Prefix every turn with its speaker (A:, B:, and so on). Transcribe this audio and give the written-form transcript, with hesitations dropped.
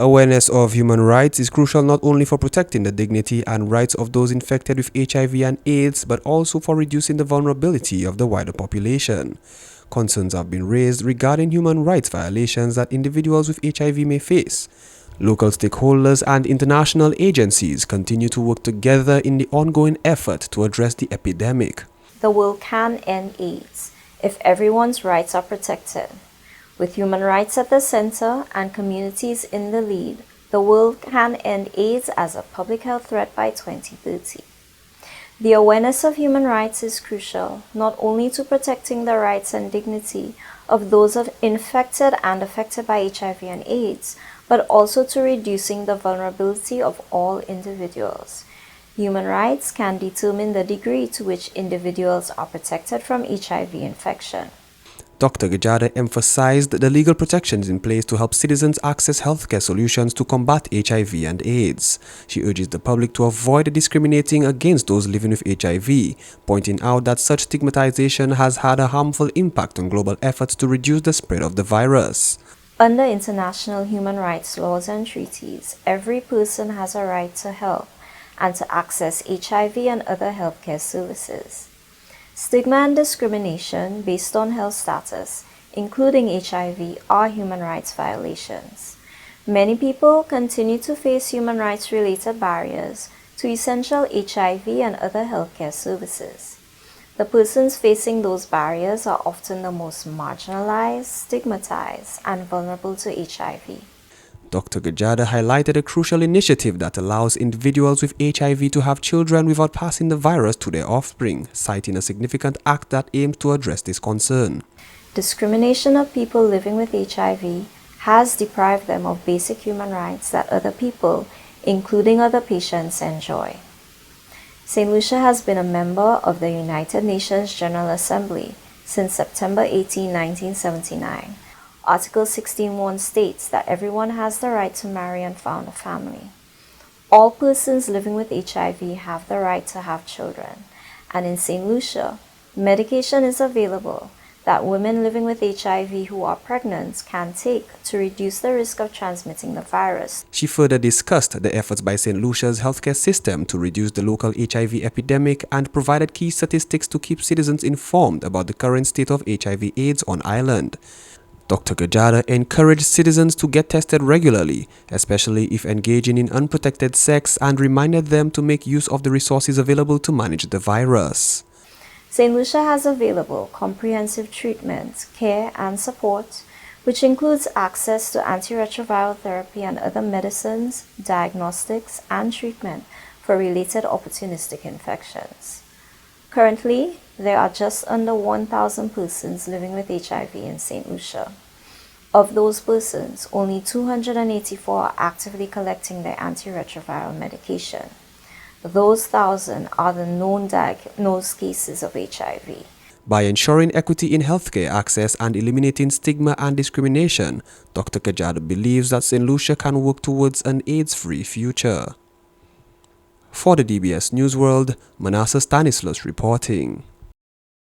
A: Awareness of human rights is crucial not only for protecting the dignity and rights of those infected with HIV and AIDS, but also for reducing the vulnerability of the wider population. Concerns have been raised regarding human rights violations that individuals with HIV may face. Local stakeholders and international agencies continue to work together in the ongoing effort to address the epidemic.
B: The world can end AIDS if everyone's rights are protected. With human rights at the center and communities in the lead, the world can end AIDS as a public health threat by 2030. The awareness of human rights is crucial, not only to protecting the rights and dignity of those infected and affected by HIV and AIDS, but also to reducing the vulnerability of all individuals. Human rights can determine the degree to which individuals are protected from HIV infection.
A: Dr. Gajada emphasized the legal protections in place to help citizens access healthcare solutions to combat HIV and AIDS. She urges the public to avoid discriminating against those living with HIV, pointing out that such stigmatization has had a harmful impact on global efforts to reduce the spread of the virus.
B: Under international human rights laws and treaties, every person has a right to health and to access HIV and other healthcare services. Stigma and discrimination based on health status, including HIV, are human rights violations. Many people continue to face human rights-related barriers to essential HIV and other healthcare services. The persons facing those barriers are often the most marginalized, stigmatized, and vulnerable to HIV.
A: Dr. Gajada highlighted a crucial initiative that allows individuals with HIV to have children without passing the virus to their offspring, citing a significant act that aims to address this concern.
B: Discrimination of people living with HIV has deprived them of basic human rights that other people, including other patients, enjoy. St. Lucia has been a member of the United Nations General Assembly since September 18, 1979. Article 16.1 states that everyone has the right to marry and found a family. All persons living with HIV have the right to have children, and in St. Lucia, medication is available that women living with HIV who are pregnant can take to reduce the risk of transmitting the virus.
A: She further discussed the efforts by St. Lucia's healthcare system to reduce the local HIV epidemic and provided key statistics to keep citizens informed about the current state of HIV/AIDS on island. Dr. Gajada encouraged citizens to get tested regularly, especially if engaging in unprotected sex, and reminded them to make use of the resources available to manage the virus.
B: St. Lucia has available comprehensive treatment, care, and support, which includes access to antiretroviral therapy and other medicines, diagnostics, and treatment for related opportunistic infections. Currently, there are just under 1,000 persons living with HIV in St. Lucia. Of those persons, only 284 are actively collecting their antiretroviral medication. Those 1,000 are the known diagnosed cases of HIV.
A: By ensuring equity in healthcare access and eliminating stigma and discrimination, Dr. Gajada believes that St. Lucia can work towards an AIDS-free future. For the DBS News World, Manasseh Stanislas reporting.